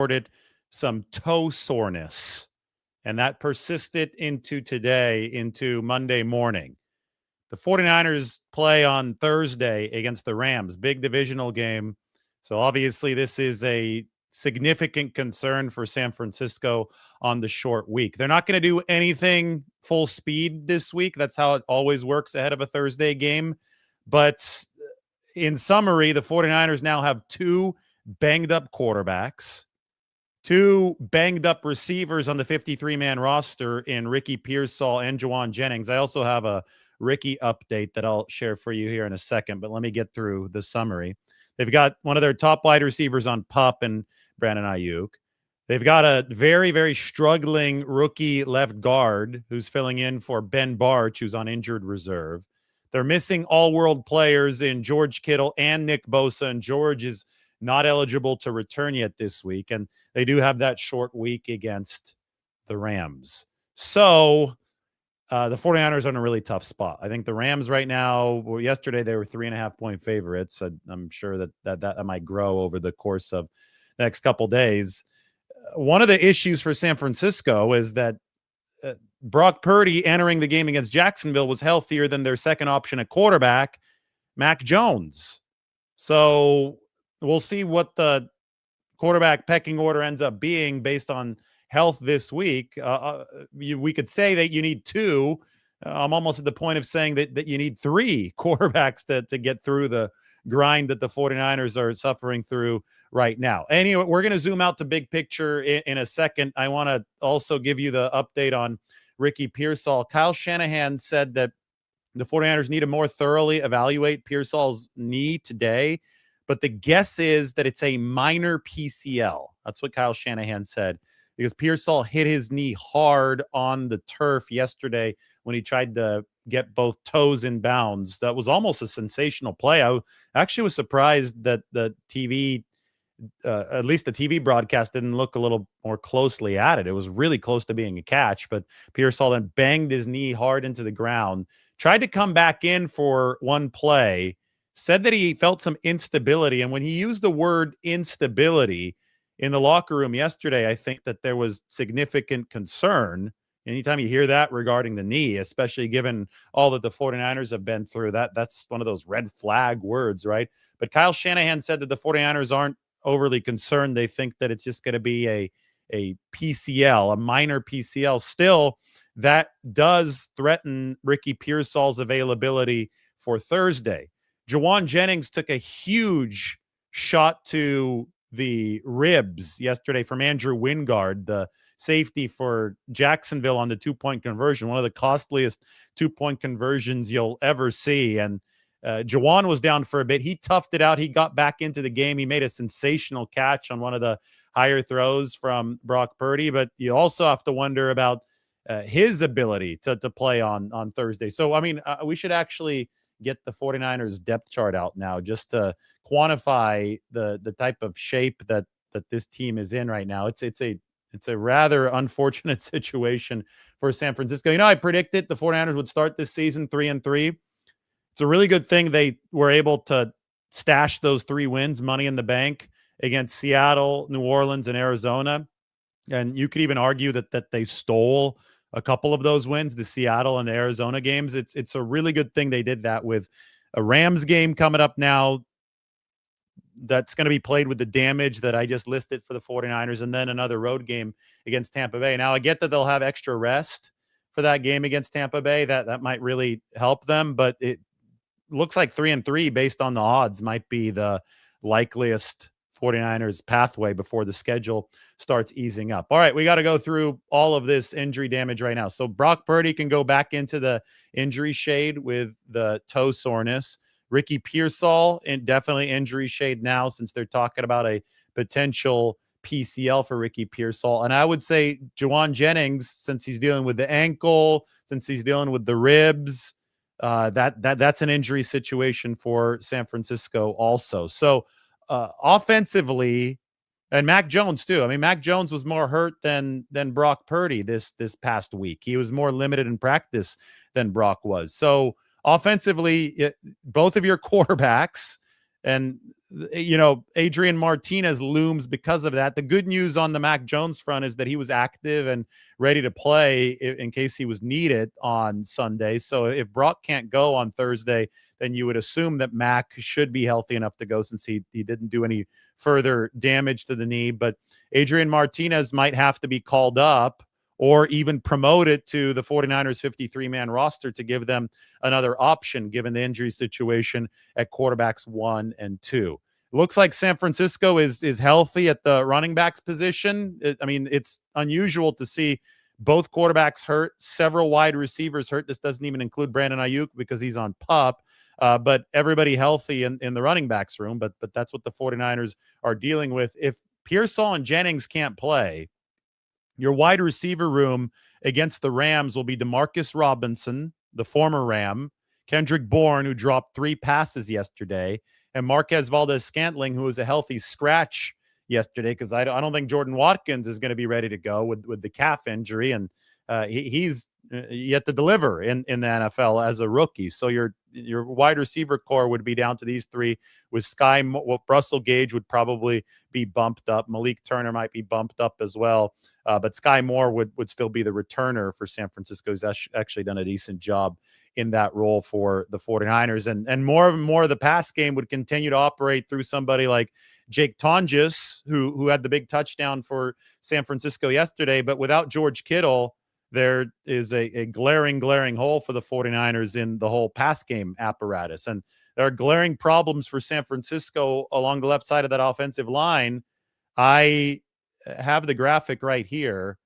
reported some toe soreness, and that persisted into today, into Monday morning. The 49ers play on Thursday against the Rams, big divisional game. So obviously this is a significant concern for San Francisco on the short week. They're not going to do anything full speed this week. That's how it always works ahead of a Thursday game. But in summary, the 49ers now have two banged up quarterbacks, two banged up receivers on the 53-man roster in Ricky Pearsall and Juwan Jennings. I also have a Ricky update that I'll share for you here in a second, but let me get through the summary. They've got one of their top wide receivers on PUP and Brandon Ayuk. They've got a very, very struggling rookie left guard who's filling in for Ben Barch, who's on injured reserve. They're missing all-world players in George Kittle and Nick Bosa, and George is not eligible to return yet this week, and they do have that short week against the Rams. So the 49ers are in a really tough spot. I think the Rams right now, well, yesterday they were 3.5-point favorites. I'm sure that might grow over the course of the next couple days. One of the issues for San Francisco is that Brock Purdy entering the game against Jacksonville was healthier than their second option at quarterback, Mac Jones. So we'll see what the quarterback pecking order ends up being based on health this week. We could say that you need two. I'm almost at the point of saying that you need three quarterbacks to get through the grind that the 49ers are suffering through right now. Anyway, we're going to zoom out to big picture in a second. I want to also give you the update on Ricky Pearsall. Kyle Shanahan said that the 49ers need to more thoroughly evaluate Pearsall's knee today, but the guess is that it's a minor PCL. That's what Kyle Shanahan said, because Pearsall hit his knee hard on the turf yesterday when he tried to get both toes in bounds. That was almost a sensational play. I actually was surprised that the TV, at least the TV broadcast, didn't look a little more closely at it. It was really close to being a catch, but Pearsall then banged his knee hard into the ground, tried to come back in for one play, said that he felt some instability. And when he used the word instability in the locker room yesterday, I think that there was significant concern. Anytime you hear that regarding the knee, especially given all that the 49ers have been through, that's one of those red flag words, right? But Kyle Shanahan said that the 49ers aren't overly concerned. They think that it's just going to be a PCL, a minor PCL. Still, that does threaten Ricky Pearsall's availability for Thursday. Juwan Jennings took a huge shot to the ribs yesterday from Andrew Wingard, the safety for Jacksonville, on the 2-point conversion, one of the costliest 2-point conversions you'll ever see. And Juwan was down for a bit. He toughed it out. He got back into the game. He made a sensational catch on one of the higher throws from Brock Purdy. But you also have to wonder about his ability to play on Thursday. So, I mean, we should actually get the 49ers depth chart out now just to quantify the type of shape that this team is in right now. It's a rather unfortunate situation for San Francisco. You know, I predicted the 49ers would start this season 3-3. It's a really good thing they were able to stash those 3 wins, money in the bank, against Seattle, New Orleans, and Arizona. And you could even argue that they stole a couple of those wins, the Seattle and the Arizona games. It's a really good thing they did that, with a Rams game coming up now that's going to be played with the damage that I just listed for the 49ers, and then another road game against Tampa Bay. Now, I get that they'll have extra rest for that game against Tampa Bay. That might really help them, but it looks like 3-3 based on the odds might be the likeliest 49ers pathway before the schedule starts easing up. All right, we got to go through all of this injury damage right now. So Brock Purdy can go back into the injury shade with the toe soreness. Ricky Pearsall, definitely injury shade now, since they're talking about a potential PCL for Ricky Pearsall. And I would say Juwan Jennings, since he's dealing with the ankle, since he's dealing with the ribs, that's an injury situation for San Francisco also. So offensively, and Mac Jones too. I mean, Mac Jones was more hurt than Brock Purdy this past week. He was more limited in practice than Brock was. So offensively, both of your quarterbacks And, Adrian Martinez looms because of that. The good news on the Mac Jones front is that he was active and ready to play in case he was needed on Sunday. So if Brock can't go on Thursday, then you would assume that Mac should be healthy enough to go since he didn't do any further damage to the knee. But Adrian Martinez might have to be called up or even promoted to the 49ers 53-man roster to give them another option given the injury situation at quarterbacks 1 and 2. It looks like San Francisco is healthy at the running backs position. It's unusual to see both quarterbacks hurt, several wide receivers hurt. This doesn't even include Brandon Ayuk because he's on PUP. But everybody healthy in the running backs room. But that's what the 49ers are dealing with. If Pearsall and Jennings can't play, your wide receiver room against the Rams will be Demarcus Robinson, the former Ram, Kendrick Bourne, who dropped 3 passes yesterday, and Marquez Valdez-Scantling, who was a healthy scratch yesterday, because I don't think Jordan Watkins is going to be ready to go with the calf injury, and he's yet to deliver in the NFL as a rookie. So your wide receiver core would be down to these 3 with Russell Gage would probably be bumped up. Malik Turner might be bumped up as well. But Sky Moore would still be the returner for San Francisco. He's actually done a decent job in that role for the 49ers. And more of the pass game would continue to operate through somebody like Jake Tonjes, who had the big touchdown for San Francisco yesterday. But without George Kittle, there is a glaring hole for the 49ers in the whole pass game apparatus. And there are glaring problems for San Francisco along the left side of that offensive line. I have the graphic right here.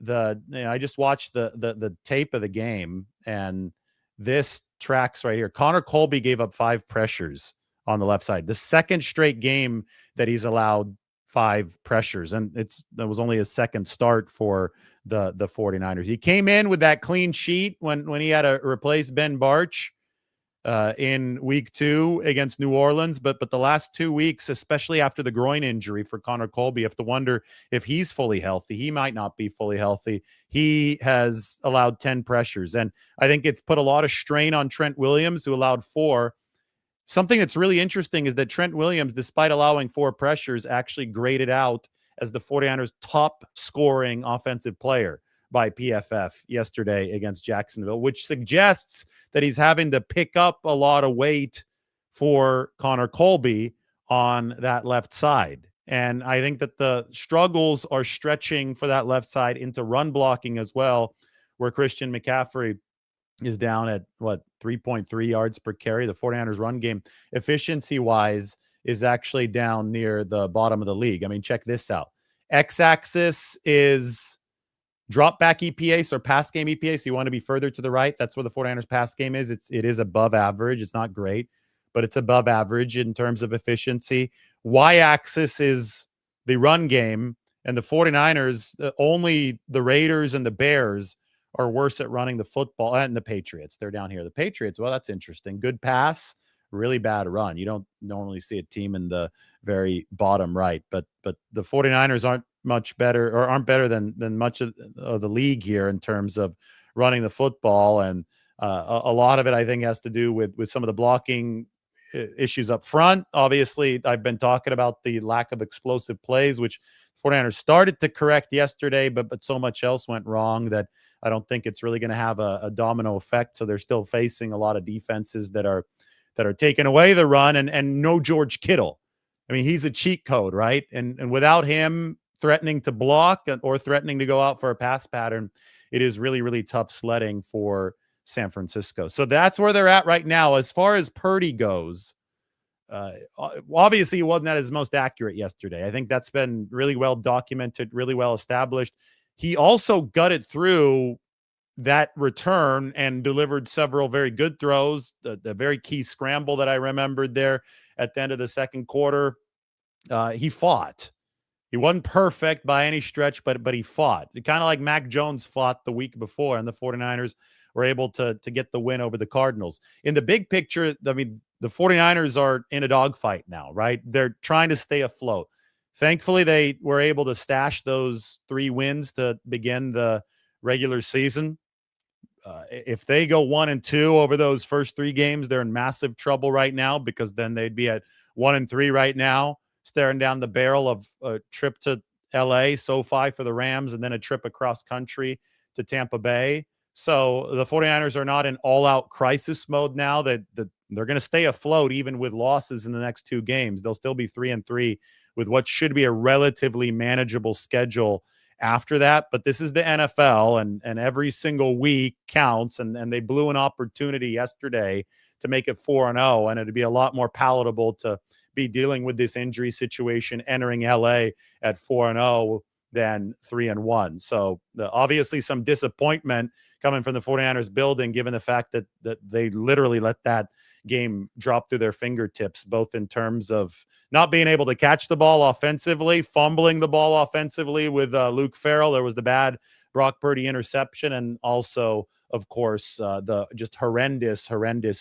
I just watched the tape of the game, and this tracks right here. Connor Colby gave up 5 pressures on the left side. The second straight game that he's allowed 5 pressures, and that was only his second start for the 49ers. He came in with that clean sheet when he had to replace Ben Barch in week 2 against New Orleans, but the last 2 weeks, especially after the groin injury for Connor Colby, you have to wonder if he's fully healthy. He might not be fully healthy. He has allowed 10 pressures, and I think it's put a lot of strain on Trent Williams, who allowed 4. Something that's really interesting is that Trent Williams, despite allowing 4 pressures, actually graded out as the 49ers' top scoring offensive player by PFF yesterday against Jacksonville, which suggests that he's having to pick up a lot of weight for Connor Colby on that left side. And I think that the struggles are stretching for that left side into run blocking as well, where Christian McCaffrey is down at 3.3 yards per carry. The 49ers run game efficiency-wise is actually down near the bottom of the league. I mean, check this out. X-axis is drop back EPA, so pass game EPA. So you want to be further to the right. That's where the 49ers pass game is. It is above average. It's not great, but it's above average in terms of efficiency. Y-axis is the run game, and the 49ers, only the Raiders and the Bears are worse at running the football, and the Patriots. They're down here. The Patriots, well, that's interesting. Good pass, really bad run. You don't normally see a team in the very bottom right, but the 49ers aren't much better, or aren't better than much of the league here in terms of running the football. And a lot of it, I think, has to do with some of the blocking issues up front. Obviously, I've been talking about the lack of explosive plays, which 49ers started to correct yesterday, but so much else went wrong that I don't think it's really going to have a domino effect. So they're still facing a lot of defenses that are taking away the run, and no George Kittle. I mean, he's a cheat code, right? And without him threatening to block or threatening to go out for a pass pattern, it is really, really tough sledding for San Francisco. So that's where they're at right now. As far as Purdy goes, obviously he wasn't at his most accurate yesterday. I think that's been really well documented, really well established. He also gutted through that return and delivered several very good throws. The very key scramble that I remembered there at the end of the second quarter, he fought. He wasn't perfect by any stretch, but he fought. Kind of like Mac Jones fought the week before, and the 49ers were able to get the win over the Cardinals. In the big picture, I mean, the 49ers are in a dogfight now, right? They're trying to stay afloat. Thankfully, they were able to stash those 3 wins to begin the regular season. If they go 1-2 over those first 3 games, they're in massive trouble right now, because then they'd be at 1-3 right now, staring down the barrel of a trip to LA, SoFi for the Rams, and then a trip across country to Tampa Bay. So the 49ers are not in all-out crisis mode now. That they're going to stay afloat even with losses in the next 2 games. They'll still be 3-3 with what should be a relatively manageable schedule after that. But this is the NFL, and every single week counts, and they blew an opportunity yesterday to make it 4-0, and it'd be a lot more palatable to be dealing with this injury situation entering LA at 4-0 than 3-1. So obviously some disappointment coming from the 49ers building, given the fact that they literally let that game drop through their fingertips, both in terms of not being able to catch the ball offensively, fumbling the ball offensively with Luke Farrell. There was the bad Brock Purdy interception, and also, of course, the just horrendous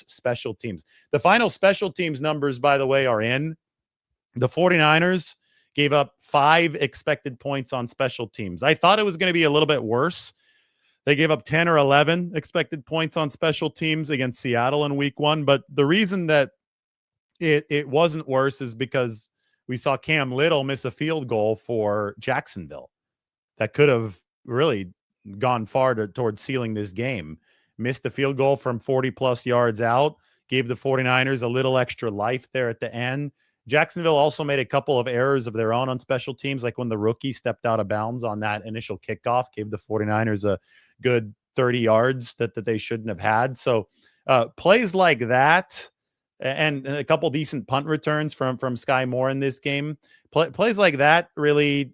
special teams. The final special teams numbers, by the way, are in. The 49ers gave up 5 expected points on special teams. I thought it was going to be a little bit worse. They gave up 10 or 11 expected points on special teams against Seattle in week 1. But the reason that it wasn't worse is because we saw Cam Little miss a field goal for Jacksonville that could have really gone far towards sealing this game. Missed the field goal from 40-plus yards out, gave the 49ers a little extra life there at the end. Jacksonville also made a couple of errors of their own on special teams, like when the rookie stepped out of bounds on that initial kickoff, gave the 49ers a good 30 yards that they shouldn't have had. So plays like that, and a couple decent punt returns from Sky Moore in this game. Plays like that really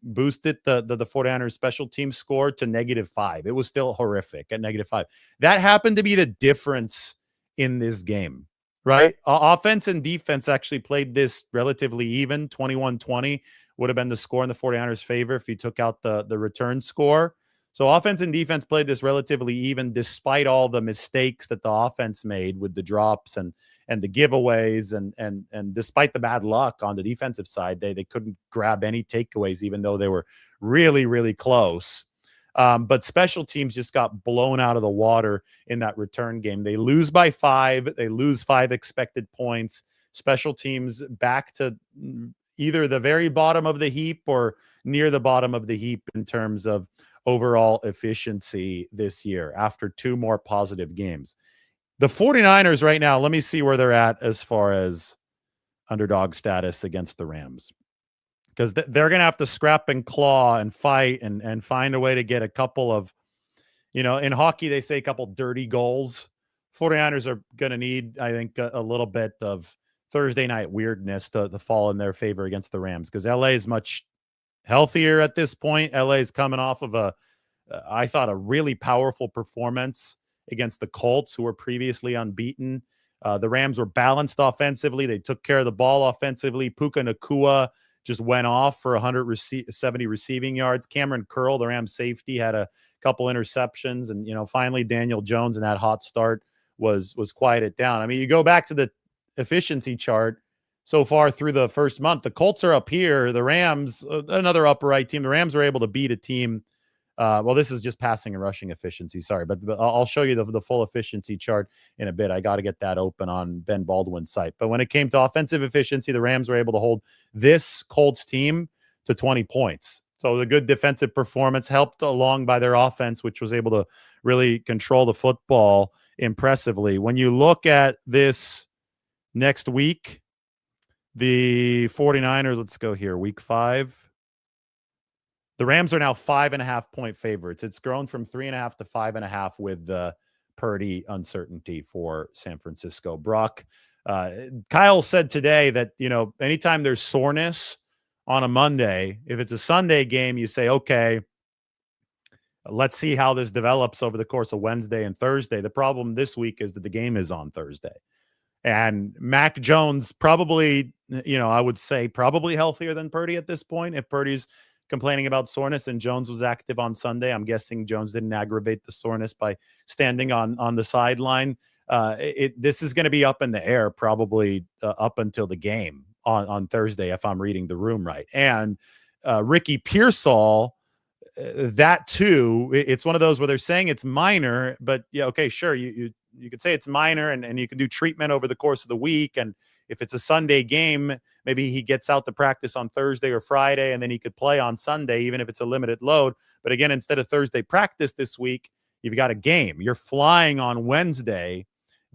boosted the 49ers special team score to -5. It was still horrific at -5. That happened to be the difference in this game, right? Offense and defense actually played this relatively even. 21-20 would have been the score in the 49ers' favor if you took out the return score. So offense and defense played this relatively even, despite all the mistakes that the offense made with the drops and the giveaways, and despite the bad luck on the defensive side, they couldn't grab any takeaways, even though they were really, really close. But special teams just got blown out of the water in that return game. They lose by 5. They lose 5 expected points. Special teams back to either the very bottom of the heap or near the bottom of the heap in terms of overall efficiency this year after 2 more positive games. The 49ers right now, let me see where they're at as far as underdog status against the Rams, because they're going to have to scrap and claw and fight and find a way to get a couple of, in hockey, they say a couple dirty goals. 49ers are going to need, I think, a little bit of Thursday night weirdness to fall in their favor against the Rams, because LA is much healthier at this point. LA is coming off of I thought, a really powerful performance against the Colts, who were previously unbeaten. The Rams were balanced offensively. They took care of the ball offensively. Puka Nacua just went off for 170 receiving yards. Cameron Curl, the Rams safety, had a couple interceptions. And, finally, Daniel Jones in that hot start was quieted down. I mean, you go back to the efficiency chart so far through the first month. The Colts are up here. The Rams, another upper right team. The Rams were able to beat a team. Well, this is just passing and rushing efficiency. Sorry, but I'll show you the full efficiency chart in a bit. I got to get that open on Ben Baldwin's site. But when it came to offensive efficiency, the Rams were able to hold this Colts team to 20 points. So the good defensive performance helped along by their offense, which was able to really control the football impressively. When you look at this next week, the 49ers, let's go here, week 5. The Rams are now 5.5-point favorites. It's grown from 3.5 to 5.5 with the Purdy uncertainty for San Francisco. Brock, Kyle said today that, anytime there's soreness on a Monday, if it's a Sunday game, you say, okay, let's see how this develops over the course of Wednesday and Thursday. The problem this week is that the game is on Thursday. And Mac Jones probably, I would say probably healthier than Purdy at this point. If Purdy's complaining about soreness and Jones was active on Sunday, I'm guessing Jones didn't aggravate the soreness by standing on the sideline. This is going to be up in the air probably up until the game on Thursday, if I'm reading the room right. And Ricky Pearsall that too, it's one of those where they're saying it's minor, but yeah, okay, sure. You could say it's minor and you can do treatment over the course of the week. And if it's a Sunday game, maybe he gets out to practice on Thursday or Friday, and then he could play on Sunday, even if it's a limited load. But again, instead of Thursday practice this week, you've got a game. You're flying on Wednesday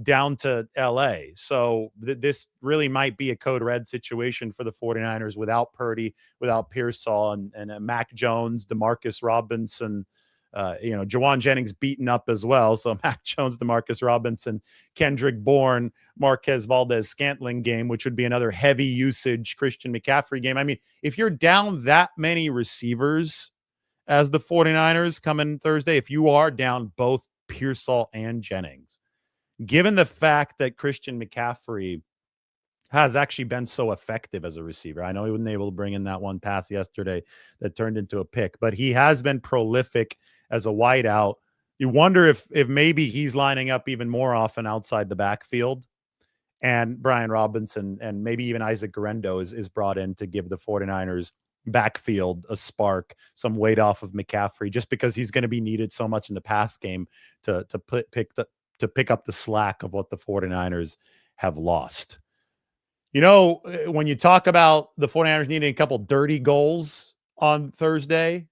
down to LA. So this really might be a code red situation for the 49ers without Purdy, without Pearsall and Mac Jones, Demarcus Robinson, Jawan Jennings beaten up as well. So Mac Jones, Demarcus Robinson, Kendrick Bourne, Marquez Valdez-Scantling game, which would be another heavy usage Christian McCaffrey game. I mean, if you're down that many receivers as the 49ers coming Thursday, if you are down both Pearsall and Jennings, given the fact that Christian McCaffrey has actually been so effective as a receiver. I know he wasn't able to bring in that one pass yesterday that turned into a pick, but he has been prolific as a wideout. You wonder if maybe he's lining up even more often outside the backfield, and Brian Robinson and maybe even Isaac Guerrero is brought in to give the 49ers backfield a spark, some weight off of McCaffrey, just because he's going to be needed so much in the pass game to pick up the slack of what the 49ers have lost. When you talk about the 49ers needing a couple dirty goals on Thursday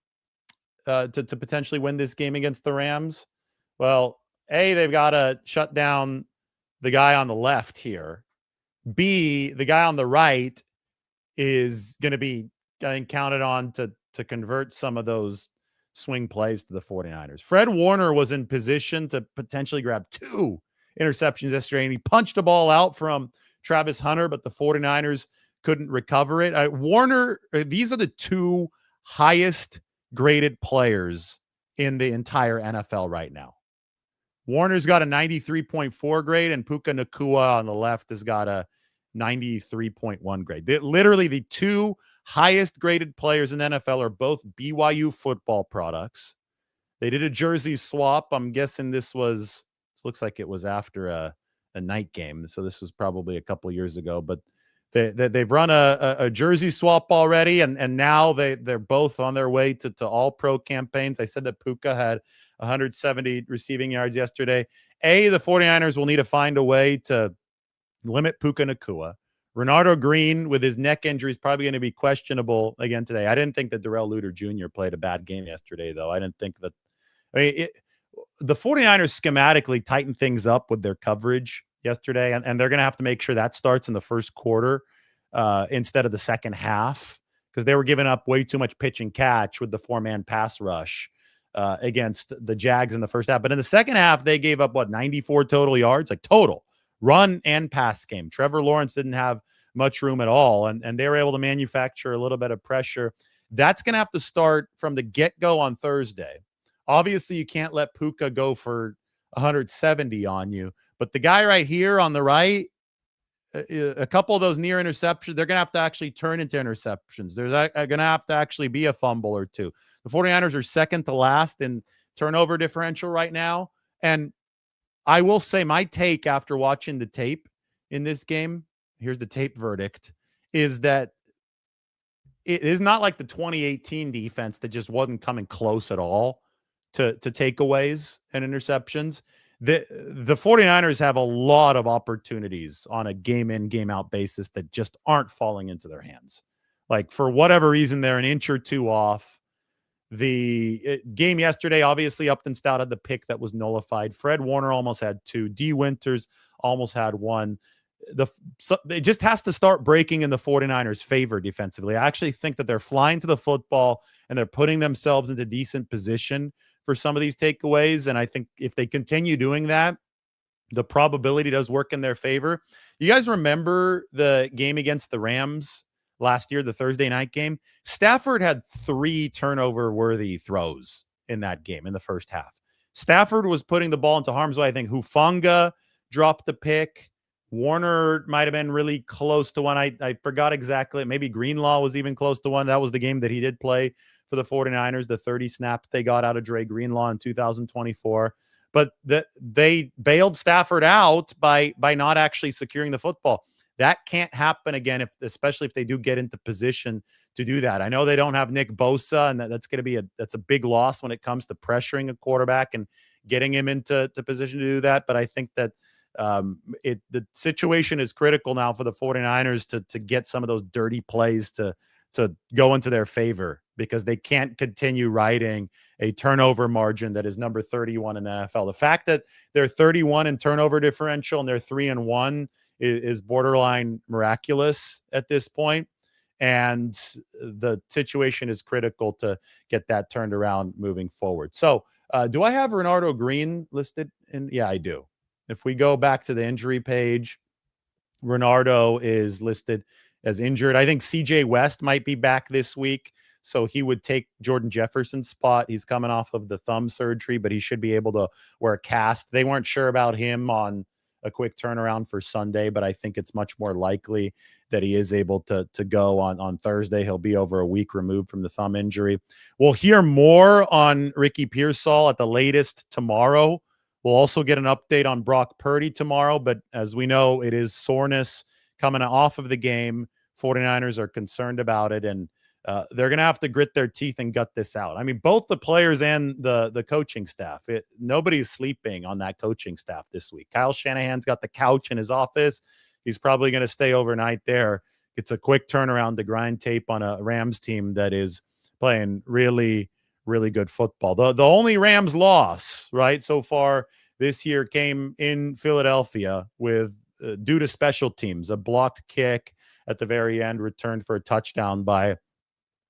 to potentially win this game against the Rams, well, A, they've got to shut down the guy on the left here. B, the guy on the right is going to be counted on to convert some of those swing plays to the 49ers. Fred Warner was in position to potentially grab 2 interceptions yesterday, and he punched a ball out from Travis Hunter, but the 49ers couldn't recover it. Warner, these are the 2 highest graded players in the entire NFL right now. Warner's got a 93.4 grade, and Puka Nacua on the left has got a 93.1 grade. Literally the 2 highest graded players in the NFL are both BYU football products. They did a jersey swap. I'm guessing this looks like it was after a night game. So this was probably a couple of years ago, but they've run a jersey swap already. And now they're both on their way to all pro campaigns. I said that Puka had 170 receiving yards yesterday. The 49ers will need to find a way to limit Puka Nacua. Renardo Green, with his neck injury, is probably going to be questionable again today. I didn't think that Darrell Luter Jr. played a bad game yesterday, though. I didn't think that. The 49ers schematically tightened things up with their coverage yesterday, and they're going to have to make sure that starts in the first quarter instead of the second half, because they were giving up way too much pitch and catch with the 4-man pass rush against the Jags in the first half. But in the second half, they gave up, 94 total yards, like total. Run and pass game. Trevor Lawrence didn't have much room at all, and they were able to manufacture a little bit of pressure. That's going to have to start from the get-go on Thursday. Obviously, you can't let Puka go for 170 on you, but the guy right here on the right, a couple of those near interceptions, they're going to have to actually turn into interceptions. There's going to have to actually be a fumble or two. The 49ers are second to last in turnover differential right now, and I will say my take after watching the tape in this game, here's the tape verdict, is that it is not like the 2018 defense that just wasn't coming close at all to takeaways and interceptions. The 49ers have a lot of opportunities on a game in, game out basis that just aren't falling into their hands. Like, for whatever reason, they're an inch or two off. The game yesterday, obviously, Upton Stout had the pick that was nullified. Fred Warner almost had 2. D. Winters almost had 1. It just has to start breaking in the 49ers' favor defensively. I actually think that they're flying to the football and they're putting themselves into decent position for some of these takeaways. And I think if they continue doing that, the probability does work in their favor. You guys remember the game against the Rams last year, the Thursday night game? Stafford had 3 turnover-worthy throws in that game in the first half. Stafford was putting the ball into harm's way. I think Hufanga dropped the pick. Warner might have been really close to one. I forgot exactly. Maybe Greenlaw was even close to one. That was the game that he did play for the 49ers, the 30 snaps they got out of Dre Greenlaw in 2024. But they bailed Stafford out by not actually securing the football. That can't happen again, especially if they do get into position to do that. I know they don't have Nick Bosa, and that's going to be that's a big loss when it comes to pressuring a quarterback and getting him into position to do that. But I think that the situation is critical now for the 49ers to get some of those dirty plays to go into their favor, because they can't continue riding a turnover margin that is number 31 in the NFL. The fact that they're 31 in turnover differential and they're 3-1 is borderline miraculous at this point. And the situation is critical to get that turned around moving forward. So do I have Renardo Green listed? Yeah, I do. If we go back to the injury page, Renardo is listed as injured. I think CJ West might be back this week, so he would take Jordan Jefferson's spot. He's coming off of the thumb surgery, but he should be able to wear a cast. They weren't sure about him on a quick turnaround for Sunday, but I think it's much more likely that he is able to go on Thursday. He'll be over a week removed from the thumb injury. We'll hear more on Ricky Pearsall at the latest tomorrow. We'll also get an update on Brock Purdy tomorrow, but as we know, it is soreness coming off of the game. 49ers are concerned about it, and they're going to have to grit their teeth and gut this out. I mean, both the players and the coaching staff, nobody's sleeping on that coaching staff this week. Kyle Shanahan's got the couch in his office. He's probably going to stay overnight there. It's a quick turnaround to grind tape on a Rams team that is playing really, really good football. The only Rams loss, right, so far this year came in Philadelphia with due to special teams, a blocked kick at the very end returned for a touchdown by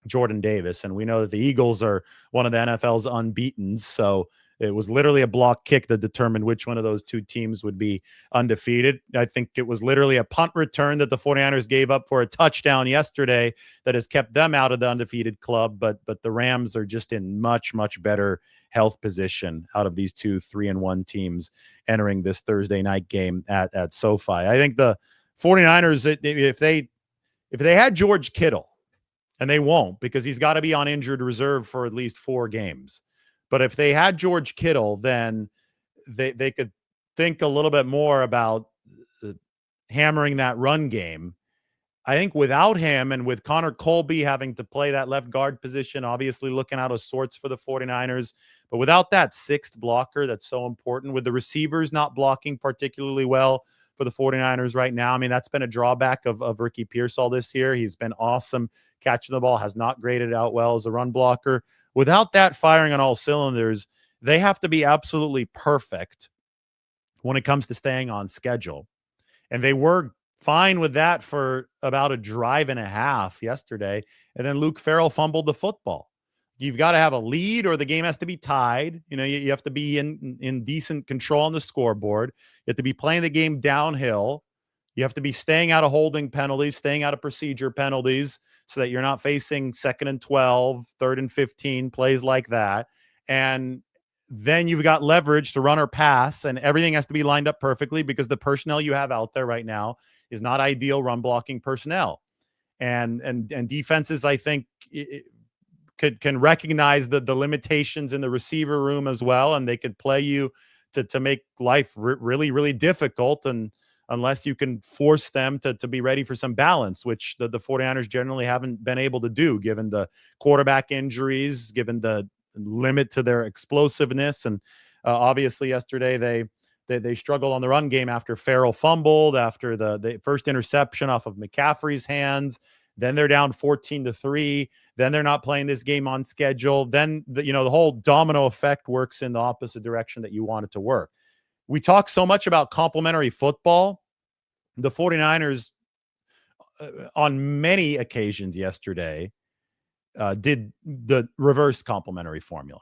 Jordan Davis. And we know that the Eagles are one of the NFL's unbeatens. So it was literally a block kick that determined which one of those two teams would be undefeated. I think it was literally a punt return that the 49ers gave up for a touchdown yesterday that has kept them out of the undefeated club. But the Rams are just in much, much better health position out of these two 3-1 teams entering this Thursday night game at SoFi. I think the 49ers, if they had George Kittle, and they won't because he's got to be on injured reserve for at least 4 games. But if they had George Kittle, then they could think a little bit more about hammering that run game. I think without him and with Connor Colby having to play that left guard position, obviously looking out of sorts for the 49ers, but without that sixth blocker that's so important, with the receivers not blocking particularly well for the 49ers right now. I mean, that's been a drawback of Ricky Pearsall this year. He's been awesome catching the ball, has not graded out well as a run blocker. Without that firing on all cylinders, they have to be absolutely perfect when it comes to staying on schedule. And they were fine with that for about a drive and a half yesterday. And then Luke Farrell fumbled the football. You've got to have a lead or the game has to be tied. You know, you have to be in decent control on the scoreboard. You have to be playing the game downhill. You have to be staying out of holding penalties, staying out of procedure penalties so that you're not facing 2nd and 12, 3rd and 15, plays like that. And then you've got leverage to run or pass, and everything has to be lined up perfectly because the personnel you have out there right now is not ideal run blocking personnel. And defenses, I think, can recognize the limitations in the receiver room as well, and they could play you to make life really, really difficult. And unless you can force them to be ready for some balance, which the 49ers generally haven't been able to do, given the quarterback injuries, given the limit to their explosiveness. And obviously yesterday they struggled on the run game after Farrell fumbled, after the first interception off of McCaffrey's hands. Then they're down 14-3. Then they're not playing this game on schedule. Then the whole domino effect works in the opposite direction that you want it to work. We talk so much about complementary football. The 49ers, on many occasions yesterday, did the reverse complementary formula.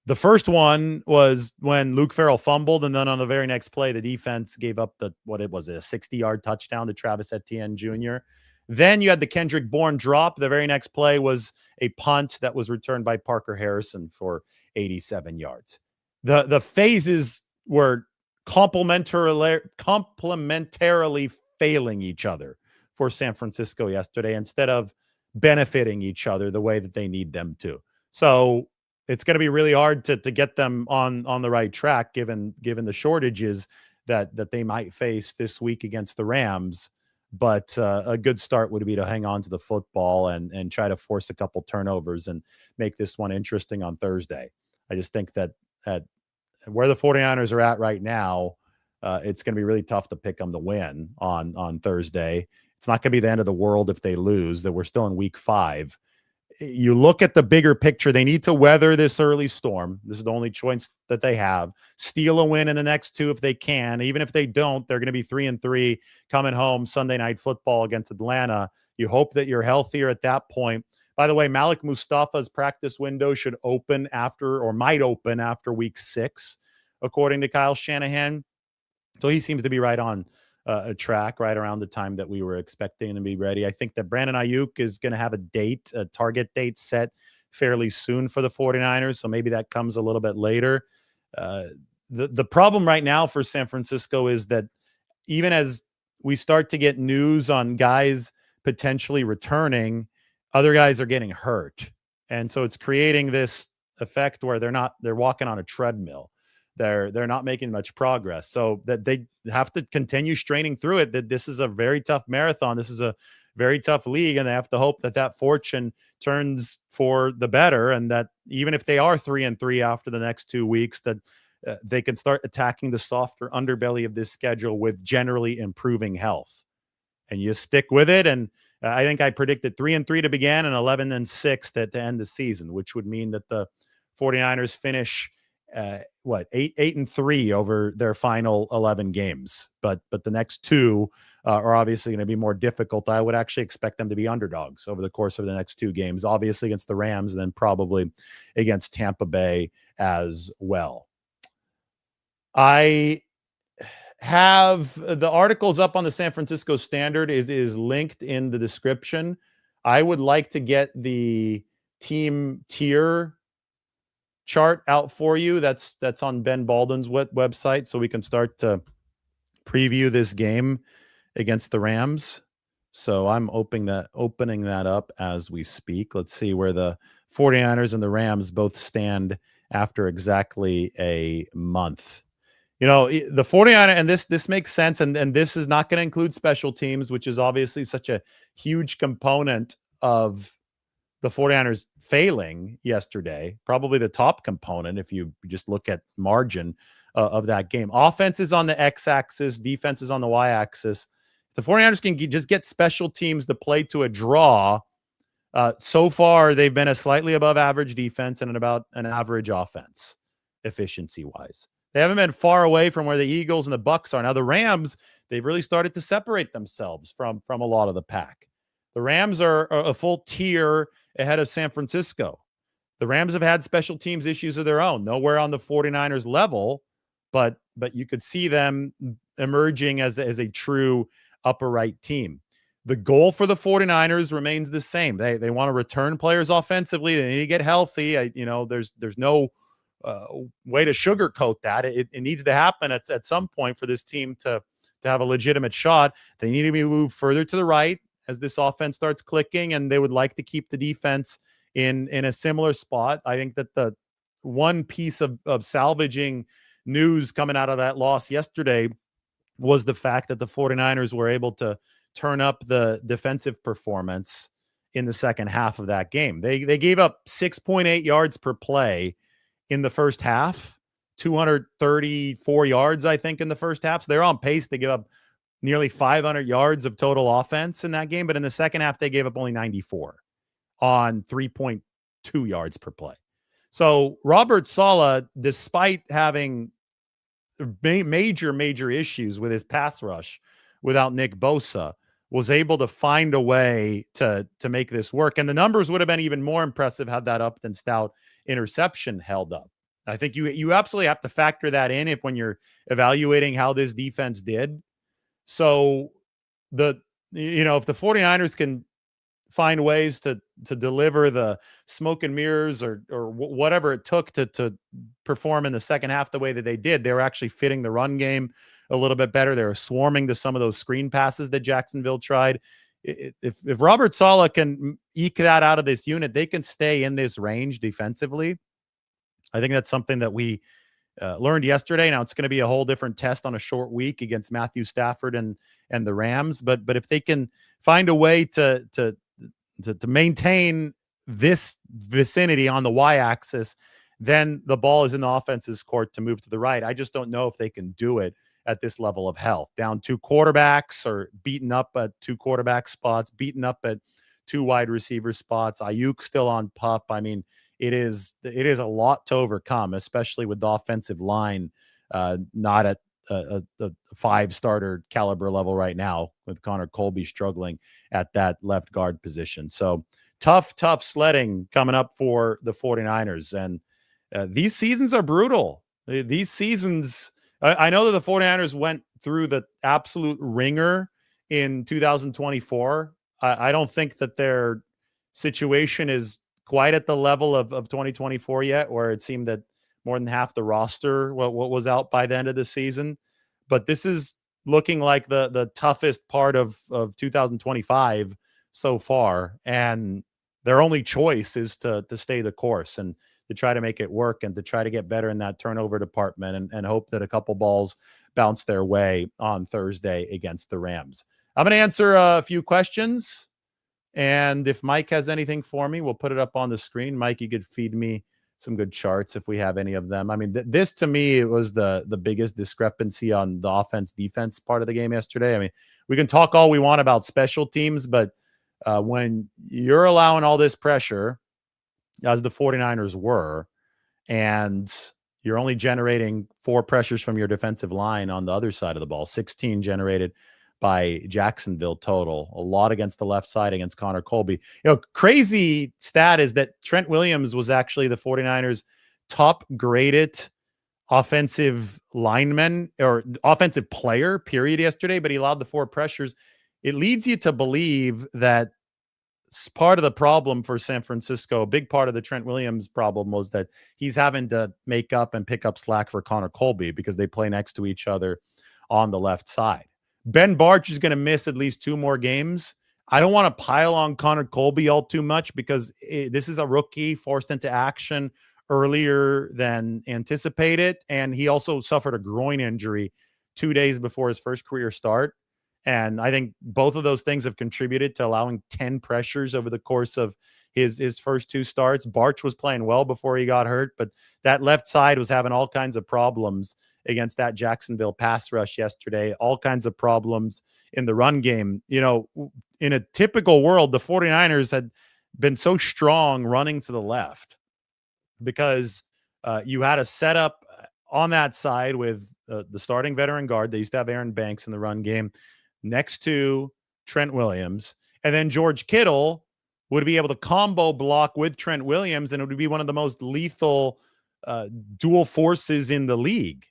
The first one was when Luke Farrell fumbled, and then on the very next play, the defense gave up a 60-yard touchdown to Travis Etienne Jr. Then you had the Kendrick Bourne drop. The very next play was a punt that was returned by Parker Harrison for 87 yards. The phases were complementarily failing each other for San Francisco yesterday instead of benefiting each other the way that they need them to. So it's going to be really hard to get them on the right track given the shortages that they might face this week against the Rams. But a good start would be to hang on to the football and try to force a couple turnovers and make this one interesting on Thursday. I just think that at where the 49ers are at right now, it's going to be really tough to pick them to win on Thursday. It's not going to be the end of the world if they lose, that we're still in week 5. You look at the bigger picture, they need to weather this early storm. This is the only choice that they have. Steal a win in the next 2 if they can. Even if they don't, they're going to be 3-3 coming home Sunday Night Football against Atlanta. You hope that you're healthier at that point. By the way, Malik Mustafa's practice window should open after, or might open after week 6, according to Kyle Shanahan. So he seems to be right on a track, right around the time that we were expecting to be ready. I think that Brandon Ayuk is going to have a target date set fairly soon for the 49ers. So maybe that comes a little bit later. The problem right now for San Francisco is that even as we start to get news on guys potentially returning, other guys are getting hurt. And so it's creating this effect where they're walking on a treadmill. They're not making much progress. So that they have to continue straining through it. That this is a very tough marathon. This is a very tough league, and they have to hope that fortune turns for the better, and that even if they are 3-3 after the next 2 weeks, that they can start attacking the softer underbelly of this schedule with generally improving health. And you stick with it. And I think I predicted 3-3 to begin and 11-6 to end the season, which would mean that the 49ers finish 8-3 over their final 11 games. But the next 2 are obviously going to be more difficult. I would actually expect them to be underdogs over the course of the next 2 games, obviously against the Rams and then probably against Tampa Bay as well. I have the articles up on the San Francisco Standard is linked in the description. I would like to get the team tier chart out for you. That's on Ben Baldwin's website, so we can start to preview this game against the Rams. So I'm opening that up as we speak. Let's see where the 49ers and the Rams both stand after exactly a month. You know, the 49ers, and this makes sense, and this is not going to include special teams, which is obviously such a huge component of the 49ers failing yesterday, probably the top component if you just look at margin of that game. Offense is on the x-axis, defense is on the y-axis. The 49ers can just get special teams to play to a draw. So far, they've been a slightly above average defense and about an average offense, efficiency-wise. They haven't been far away from where the Eagles and the Bucks are. Now, the Rams, they've really started to separate themselves from a lot of the pack. The Rams are a full tier ahead of San Francisco. The Rams have had special teams issues of their own, nowhere on the 49ers level, but you could see them emerging as a true upper right team. The goal for the 49ers remains the same. They want to return players offensively. They need to get healthy. There's no way to sugarcoat that. It needs to happen at some point for this team to have a legitimate shot. They need to be moved further to the right as this offense starts clicking, and they would like to keep the defense in a similar spot. I think that the one piece of salvaging news coming out of that loss yesterday was the fact that the 49ers were able to turn up the defensive performance in the second half of that game. They gave up 6.8 yards per play in the first half, 234 yards, I think, in the first half. So they're on pace to give up nearly 500 yards of total offense in that game. But in the second half, they gave up only 94 on 3.2 yards per play. So Robert Saleh, despite having major issues with his pass rush without Nick Bosa, was able to find a way to make this work. And the numbers would have been even more impressive had that Upton Stout interception held up. I think you absolutely have to factor that in when you're evaluating how this defense did. So if the 49ers can find ways to deliver the smoke and mirrors or whatever it took to perform in the second half the way that they did, they were actually fitting the run game a little bit better. They were swarming to some of those screen passes that Jacksonville tried. If Robert Saleh can eke that out of this unit, they can stay in this range defensively. I think that's something that we learned yesterday. Now it's going to be a whole different test on a short week against Matthew Stafford and the Rams. But if they can find a way to maintain this vicinity on the y-axis, then the ball is in the offense's court to move to the right. I just don't know if they can do it at this level of health. Down 2 quarterbacks or beaten up at 2 quarterback spots, beaten up at 2 wide receiver spots. Ayuk still on PUP. I mean, it is a lot to overcome, especially with the offensive line not at a 5-starter caliber level right now, with Connor Colby struggling at that left guard position. So tough sledding coming up for the 49ers. And these seasons are brutal. These seasons, I know that the 49ers went through the absolute ringer in 2024. I don't think that their situation is quite at the level of 2024 yet, where it seemed that more than half the roster what was out by the end of the season. But this is looking like the toughest part of 2025 so far. And their only choice is to stay the course and to try to make it work and to try to get better in that turnover department and hope that a couple balls bounce their way on Thursday against the Rams. I'm going to answer a few questions. And if Mike has anything for me, we'll put it up on the screen. Mike, you could feed me some good charts if we have any of them. I mean, this to me, it was the biggest discrepancy on the offense-defense part of the game yesterday. I mean, we can talk all we want about special teams, but when you're allowing all this pressure, as the 49ers were, and you're only generating 4 pressures from your defensive line on the other side of the ball, 16 generated by Jacksonville total, a lot against the left side against Connor Colby. Crazy stat is that Trent Williams was actually the 49ers top graded offensive lineman or offensive player period yesterday, but he allowed the 4 pressures. It leads you to believe that part of the problem for San Francisco, a big part of the Trent Williams problem, was that he's having to make up and pick up slack for Connor Colby because they play next to each other on the left side. Ben Bartch is going to miss at least 2 more games. I don't want to pile on Connor Colby all too much because this is a rookie forced into action earlier than anticipated. And he also suffered a groin injury 2 days before his first career start. And I think both of those things have contributed to allowing 10 pressures over the course of his first 2 starts. Bartch was playing well before he got hurt, but that left side was having all kinds of problems against that Jacksonville pass rush yesterday, all kinds of problems in the run game. In a typical world, the 49ers had been so strong running to the left because you had a setup on that side with the starting veteran guard. They used to have Aaron Banks in the run game next to Trent Williams. And then George Kittle would be able to combo block with Trent Williams, and it would be one of the most lethal dual forces in the league.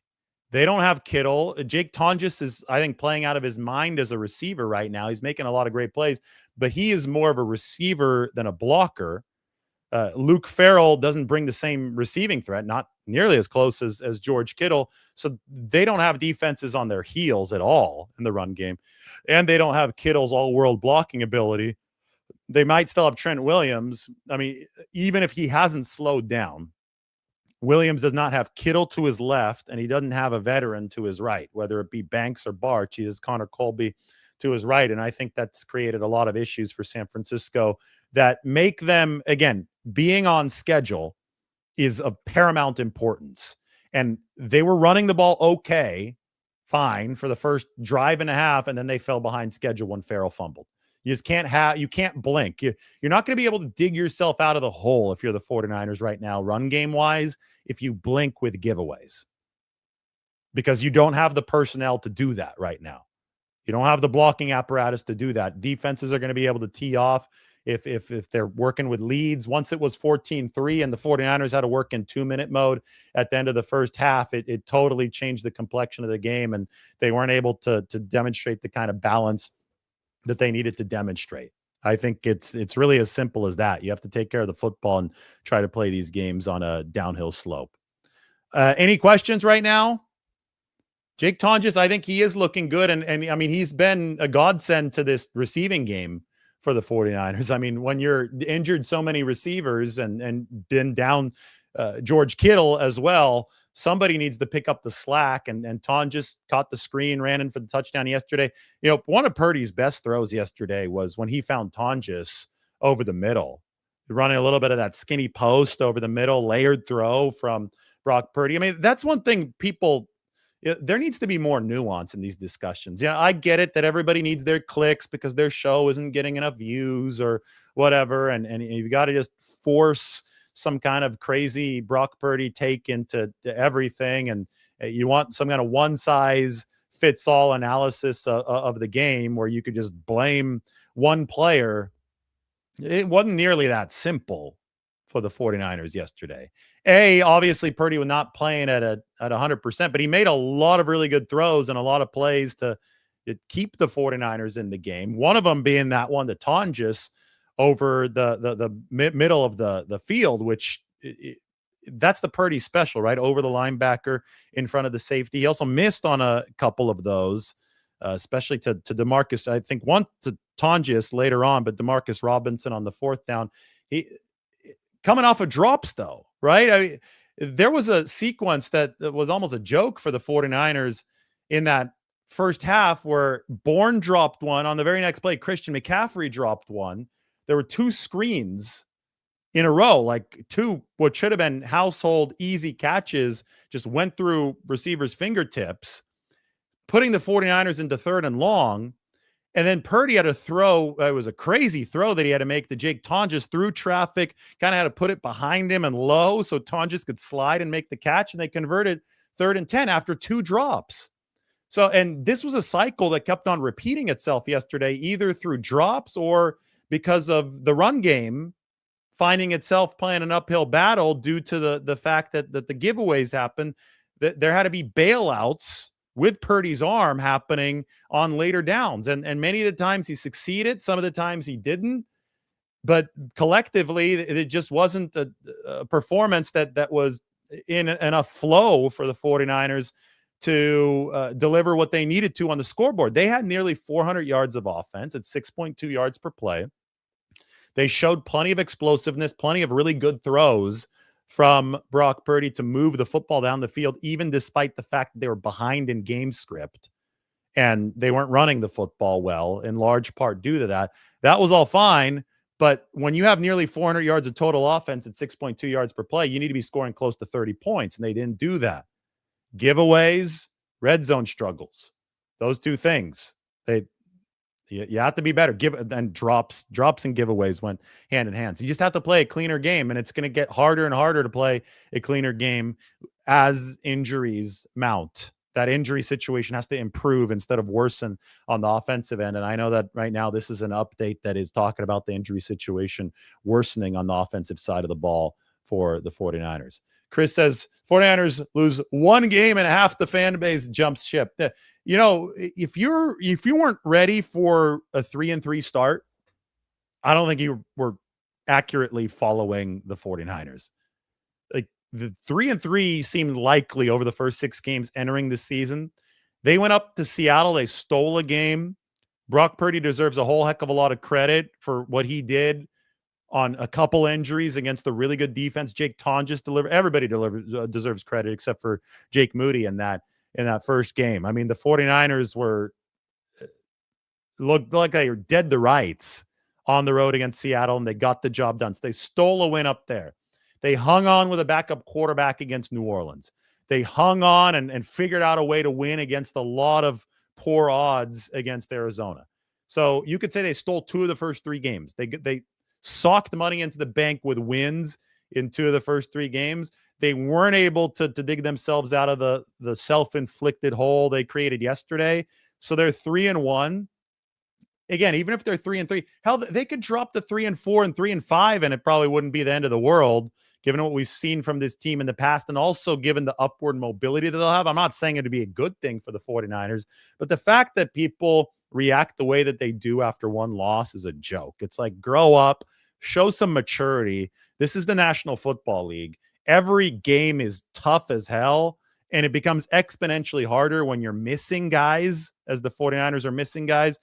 They don't have Kittle. Jake Tonjes is, I think, playing out of his mind as a receiver right now. He's making a lot of great plays, but he is more of a receiver than a blocker. Luke Farrell doesn't bring the same receiving threat, not nearly as close as George Kittle. So they don't have defenses on their heels at all in the run game. And they don't have Kittle's all-world blocking ability. They might still have Trent Williams. I mean, even if he hasn't slowed down, Williams does not have Kittle to his left, and he doesn't have a veteran to his right, whether it be Banks or Bartch. He has Connor Colby to his right, and I think that's created a lot of issues for San Francisco that make them, again, being on schedule is of paramount importance. And they were running the ball fine for the first drive and a half, and then they fell behind schedule when Farrell fumbled. You can't blink. You're not going to be able to dig yourself out of the hole if you're the 49ers right now, run game wise, if you blink with giveaways, because you don't have the personnel to do that right now. You don't have the blocking apparatus to do that. Defenses are going to be able to tee off if they're working with leads. Once it was 14-3 and the 49ers had to work in 2-minute mode at the end of the first half, it totally changed the complexion of the game, and they weren't able to demonstrate the kind of balance that they needed to demonstrate. I think it's really as simple as that. You have to take care of the football and try to play these games on a downhill slope. Any questions right now? Jake Tonjes, I think he is looking good. And I mean, he's been a godsend to this receiving game for the 49ers. I mean, when you're injured so many receivers and been down George Kittle as well, somebody needs to pick up the slack. And Ton just caught the screen, ran in for the touchdown yesterday. One of Purdy's best throws yesterday was when he found Tonjes over the middle, running a little bit of that skinny post over the middle, layered throw from Brock Purdy. I mean, that's one thing there needs to be more nuance in these discussions. Yeah, I get it that everybody needs their clicks because their show isn't getting enough views or whatever. And you got to just force some kind of crazy Brock Purdy take into everything. And you want some kind of one size fits all analysis of the game where you could just blame one player. It wasn't nearly that simple for the 49ers yesterday. Obviously Purdy was not playing at 100%, but he made a lot of really good throws and a lot of plays to keep the 49ers in the game. One of them being that one to Tonjes over the middle of the field, which that's the Purdy special, right? Over the linebacker in front of the safety. He also missed on a couple of those, especially to DeMarcus. I think one to Tonjes later on, but DeMarcus Robinson on the fourth down. He coming off of drops though, right? I mean, there was a sequence that was almost a joke for the 49ers in that first half where Bourne dropped one on the very next play. Christian McCaffrey dropped one. There were two screens in a row, like two, what should have been household easy catches, just went through receivers' fingertips, putting the 49ers into third and long. And then Purdy had a throw. It was a crazy throw that he had to make to Jake Tonjes through traffic, kind of had to put it behind him and low so Tonjes could slide and make the catch. And they converted 3rd and 10 after two drops. So, and this was a cycle that kept on repeating itself yesterday, either through drops or because of the run game finding itself playing an uphill battle due to the fact that the giveaways happened. That there had to be bailouts with Purdy's arm happening on later downs. And many of the times he succeeded, some of the times he didn't. But collectively, it just wasn't a performance that was in enough flow for the 49ers to deliver what they needed to on the scoreboard. They had nearly 400 yards of offense at 6.2 yards per play. They showed plenty of explosiveness, plenty of really good throws from Brock Purdy to move the football down the field, even despite the fact that they were behind in game script and they weren't running the football well, in large part due to that. That was all fine. But when you have nearly 400 yards of total offense at 6.2 yards per play, you need to be scoring close to 30 points. And they didn't do that. Giveaways, red zone struggles, those two things. You have to be better. Drops and giveaways went hand in hand. So you just have to play a cleaner game, and it's going to get harder and harder to play a cleaner game as injuries mount. That injury situation has to improve instead of worsen on the offensive end. And I know that right now this is an update that is talking about the injury situation worsening on the offensive side of the ball for the 49ers. Chris says 49ers lose one game and half the fan base jumps ship. If you weren't ready for a 3-3 start, I don't think you were accurately following the 49ers. Like the 3-3 seemed likely over the first 6 games entering the season. They went up to Seattle. They stole a game. Brock Purdy deserves a whole heck of a lot of credit for what he did on a couple injuries against the really good defense. Jake Tonjes delivered. Everybody deserves credit except for Jake Moody in that first game. I mean, the 49ers looked like they were dead to rights on the road against Seattle, and they got the job done. So they stole a win up there. They hung on with a backup quarterback against New Orleans. They hung on and figured out a way to win against a lot of poor odds against Arizona. So you could say they stole 2 of the first 3 games. They socked money into the bank with wins in 2 of the first 3 games. They weren't able to dig themselves out of the self-inflicted hole they created yesterday. So they're 3-1. Again, even if they're 3-3, hell, they could drop the 3-4 and 3-5, and it probably wouldn't be the end of the world, given what we've seen from this team in the past, and also given the upward mobility that they'll have. I'm not saying it to be a good thing for the 49ers, but the fact that people react the way that they do after one loss is a joke. It's like, grow up, show some maturity. This is the National Football League. Every game is tough as hell, and it becomes exponentially harder when you're missing guys, as the 49ers are missing guys.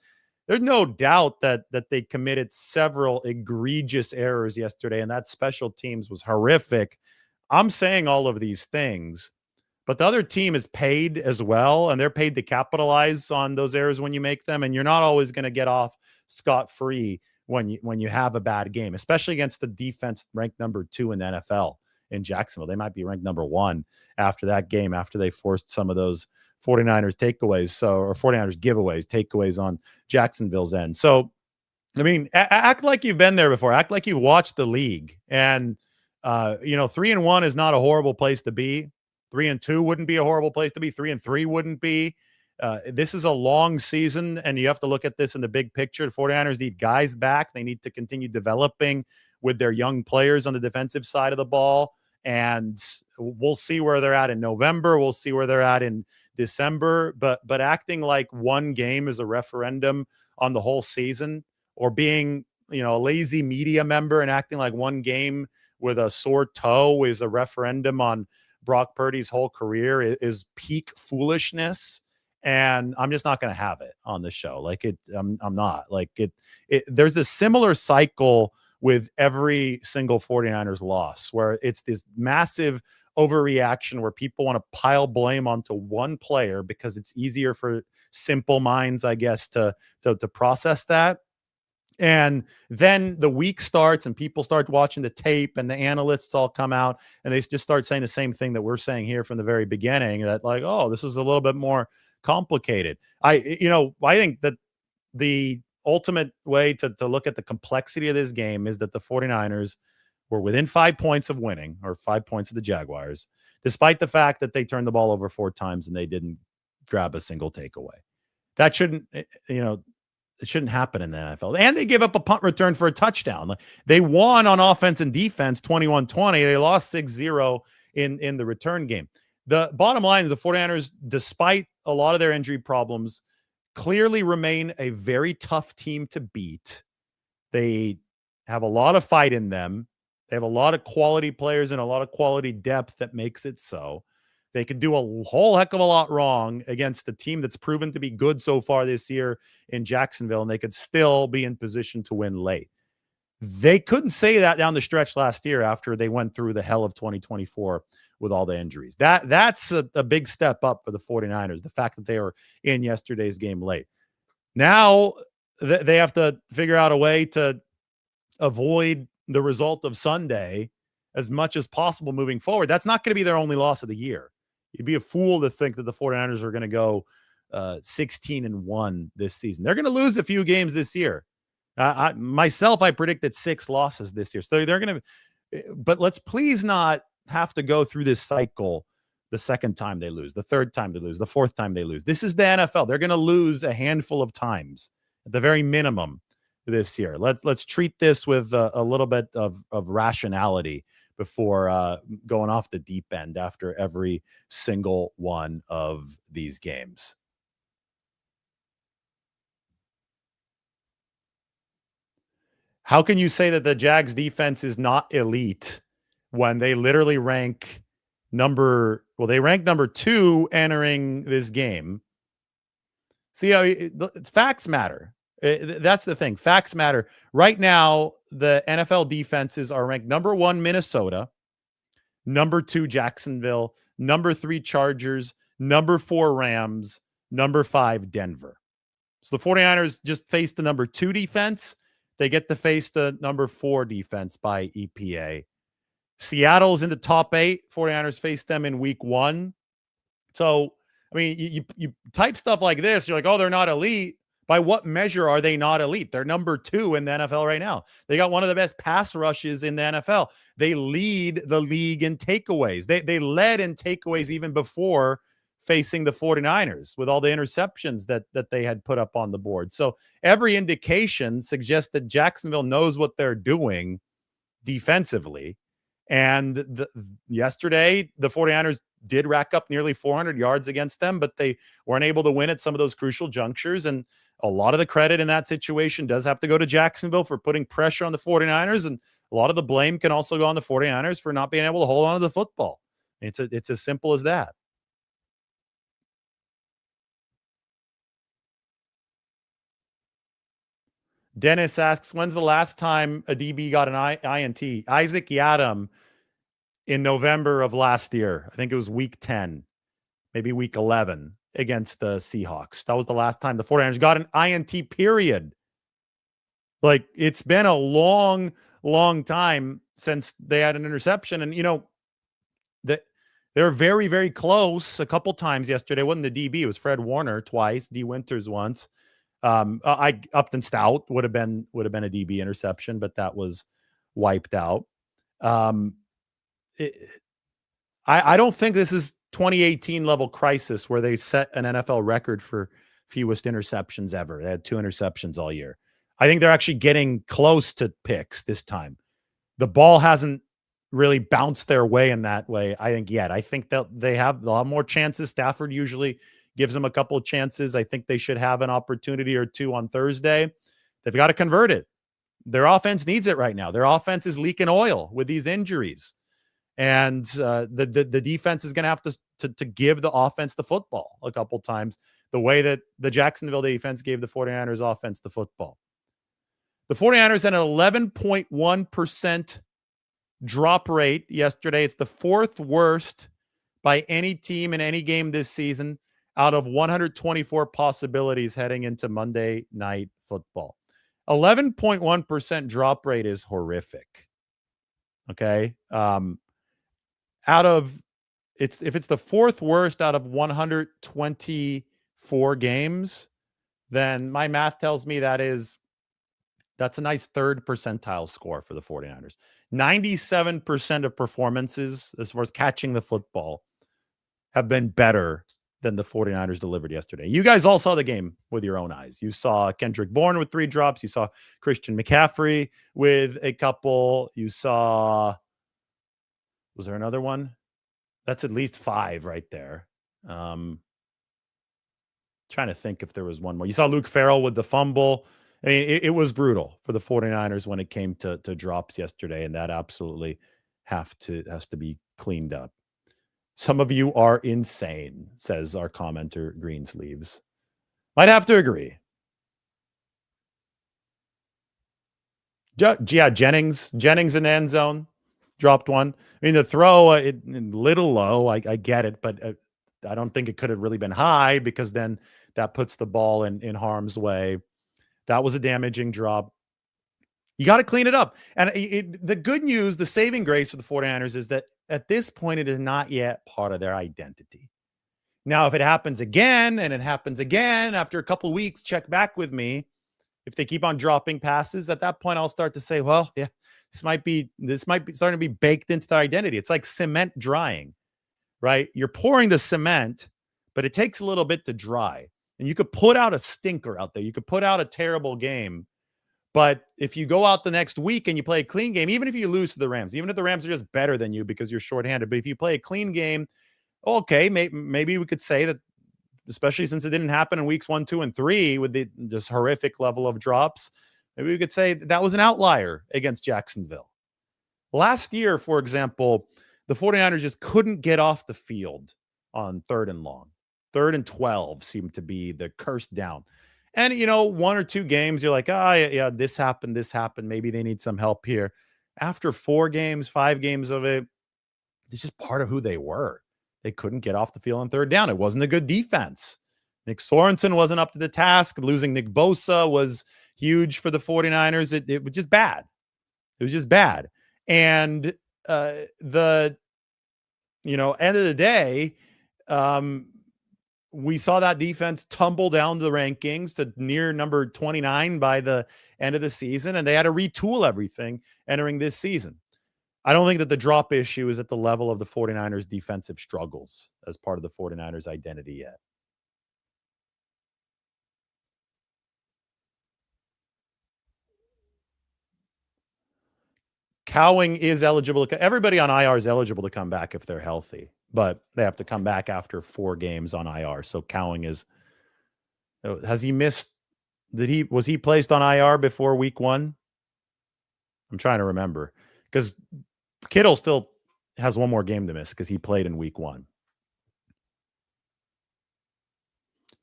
There's no doubt that they committed several egregious errors yesterday, and that special teams was horrific. I'm saying all of these things but the other team is paid as well, and they're paid to capitalize on those errors when you make them, and you're not always going to get off scot-free when you have a bad game, especially against the defense ranked number 2 in the NFL in Jacksonville. They might be ranked number 1 after that game, after they forced some of those 49ers takeaways, or 49ers takeaways on Jacksonville's end. So, I mean, act like you've been there before. Act like you've watched the league. And, 3-1 is not a horrible place to be. 3-2 wouldn't be a horrible place to be. 3-3 wouldn't be. This is a long season, and you have to look at this in the big picture. The 49ers need guys back. They need to continue developing with their young players on the defensive side of the ball. And we'll see where they're at in November. We'll see where they're at in December. But acting like one game is a referendum on the whole season, or being, a lazy media member and acting like one game with a sore toe is a referendum on Brock Purdy's whole career, is peak foolishness. And I'm just not going to have it on the show. I'm not like it. There's a similar cycle with every single 49ers loss, where it's this massive overreaction where people want to pile blame onto one player because it's easier for simple minds, I guess, to process that. And then the week starts and people start watching the tape, and the analysts all come out and they just start saying the same thing that we're saying here from the very beginning, that like, oh, this is a little bit more complicated. I think that the ultimate way to look at the complexity of this game is that the 49ers were within 5 points of winning, or 5 points of the Jaguars, despite the fact that they turned the ball over 4 times and they didn't grab a single takeaway. That shouldn't, it shouldn't happen in the NFL. And they give up a punt return for a touchdown. They won on offense and defense 21-20. They lost 6-0 in the return game. The bottom line is the 49ers, despite a lot of their injury problems, clearly remain a very tough team to beat. They have a lot of fight in them. They have a lot of quality players and a lot of quality depth that makes it so. They could do a whole heck of a lot wrong against the team that's proven to be good so far this year in Jacksonville, and they could still be in position to win late. They couldn't say that down the stretch last year after they went through the hell of 2024 with all the injuries. That's a big step up for the 49ers, the fact that they were in yesterday's game late. Now they have to figure out a way to avoid the result of Sunday as much as possible moving forward. That's not going to be their only loss of the year. You'd be a fool to think that the 49ers are going to go 16-1 this season. They're going to lose a few games this year. I predicted 6 losses this year. So they're going to, but let's please not have to go through this cycle the second time they lose, the third time they lose, the fourth time they lose. This is the NFL. They're going to lose a handful of times at the very minimum this year. Let's treat this with a little bit of rationality before going off the deep end after every single one of these games. How can you say that the Jags defense is not elite when they literally rank number 2 entering this game? See, facts matter. That's the thing. Facts matter. Right now, the NFL defenses are ranked number 1 Minnesota, number 2 Jacksonville, number 3 Chargers, number 4 Rams, number 5 Denver. So the 49ers just faced the number 2 defense. They get to face the number 4 defense by EPA. Seattle's in the top 8. 49ers face them in week 1. So, I mean, you type stuff like this, you're like, oh, they're not elite. By what measure are they not elite? They're number 2 in the NFL right now. They got one of the best pass rushes in the NFL. They lead the league in takeaways. They led in takeaways even before facing the 49ers with all the interceptions that they had put up on the board. So every indication suggests that Jacksonville knows what they're doing defensively. And yesterday, the 49ers did rack up nearly 400 yards against them, but they weren't able to win at some of those crucial junctures. And a lot of the credit in that situation does have to go to Jacksonville for putting pressure on the 49ers. And a lot of the blame can also go on the 49ers for not being able to hold on to the football. It's as simple as that. Dennis asks, when's the last time a DB got an INT? Isaac Yadam in November of last year. I think it was week 10. maybe week 11 against the Seahawks. That was the last time the 49ers got an INT, period. Like, it's been a long, long time since they had an interception. And, they're very, very close a couple times yesterday. It wasn't the DB. It was Fred Warner twice, D Winters once. I Upton Stout would have been a DB interception, but that was wiped out. Um, it, I don't think this is 2018 level crisis where they set an NFL record for fewest interceptions ever. They had 2 interceptions all year. I think they're actually getting close to picks this time. The ball hasn't really bounced their way in that way, I think, yet. I think that they'll have more chances. Stafford usually gives them a couple of chances. I think they should have an opportunity or two on Thursday. They've got to convert it. Their offense needs it right now. Their offense is leaking oil with these injuries. And the defense is going to have to give the offense the football a couple times, the way that the Jacksonville defense gave the 49ers offense the football. The 49ers had an 11.1% drop rate yesterday. It's the 4th worst by any team in any game this season out of 124 possibilities heading into Monday Night Football. 11.1% drop rate is horrific. Okay. If it's the 4th worst out of 124 games, then my math tells me that's a nice 3rd percentile score for the 49ers. 97% of performances as far as catching the football have been better than the 49ers delivered yesterday. You guys all saw the game with your own eyes. You saw Kendrick Bourne with 3 drops. You saw Christian McCaffrey with a couple. You saw, was there another one? That's at least 5 right there. Trying to think if there was one more. You saw Luke Farrell with the fumble. I mean, it was brutal for the 49ers when it came to drops yesterday, and that absolutely has to be cleaned up. Some of you are insane, says our commenter Greensleeves. Might have to agree. Yeah, Jennings in the end zone. Dropped one. I mean, the throw, a little low. I get it, but I don't think it could have really been high because then that puts the ball in harm's way. That was a damaging drop. You got to clean it up. And the good news, the saving grace of the 49ers is that at this point, it is not yet part of their identity. Now, if it happens again and it happens again after a couple of weeks, check back with me. If they keep on dropping passes, at that point, I'll start to say, well, yeah, this might be starting to be baked into their identity. It's like cement drying, right? You're pouring the cement, but it takes a little bit to dry. And you could put out a stinker out there. You could put out a terrible game. But if you go out the next week and you play a clean game, even if you lose to the Rams, even if the Rams are just better than you because you're shorthanded, but if you play a clean game, okay, maybe we could say that, especially since it didn't happen in weeks 1, 2, and 3 with this horrific level of drops, maybe we could say that was an outlier against Jacksonville. Last year, for example, the 49ers just couldn't get off the field on 3rd and long. 3rd and 12 seemed to be the cursed down. And, 1 or 2 games, you're like, yeah, this happened. Maybe they need some help here. After 4 games, 5 games of it, it's just part of who they were. They couldn't get off the field on 3rd down. It wasn't a good defense. Nick Sorensen wasn't up to the task. Losing Nick Bosa was huge for the 49ers. It was just bad. It was just bad. And end of the day, we saw that defense tumble down to the rankings to near number 29 by the end of the season, and they had to retool everything entering this season. I don't think that the drop issue is at the level of the 49ers defensive struggles as part of the 49ers identity yet. Cowing is eligible. Everybody on IR is eligible to come back if they're healthy, but they have to come back after 4 games on IR. So Cowing is, has he missed? Was he placed on IR before week 1? I'm trying to remember because Kittle still has 1 more game to miss because he played in week 1.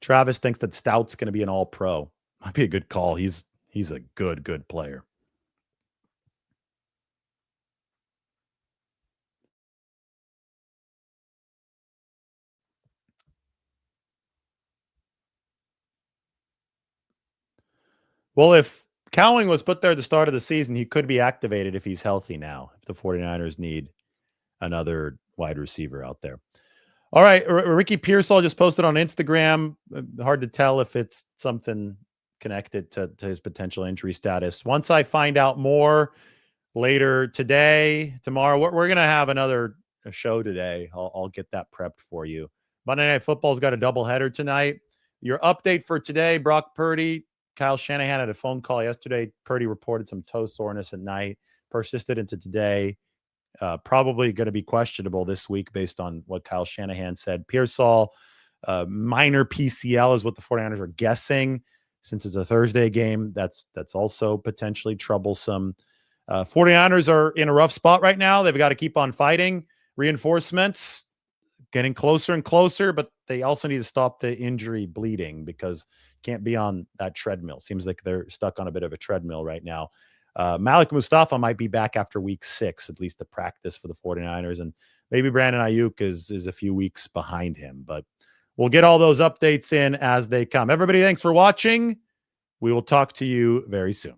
Travis thinks that Stout's going to be an all-pro. Might be a good call. He's a good player. Well, if Cowling was put there at the start of the season, he could be activated if he's healthy now, if the 49ers need another wide receiver out there. All right, Ricky Pearsall just posted on Instagram. Hard to tell if it's something connected to his potential injury status. Once I find out more later today, tomorrow, we're going to have another show today. I'll get that prepped for you. Monday Night Football's got a doubleheader tonight. Your update for today, Brock Purdy. Kyle Shanahan had a phone call yesterday. Purdy reported some toe soreness at night, persisted into today. Probably going to be questionable this week based on what Kyle Shanahan said. Pearsall, minor PCL is what the 49ers are guessing. Since it's a Thursday game, that's also potentially troublesome. 49ers are in a rough spot right now. They've got to keep on fighting. Reinforcements getting closer and closer, but they also need to stop the injury bleeding because can't be on that treadmill. Seems like they're stuck on a bit of a treadmill right now. Malik Mustafa might be back after week 6, at least to practice for the 49ers. And maybe Brandon Ayuk is a few weeks behind him. But we'll get all those updates in as they come. Everybody, thanks for watching. We will talk to you very soon.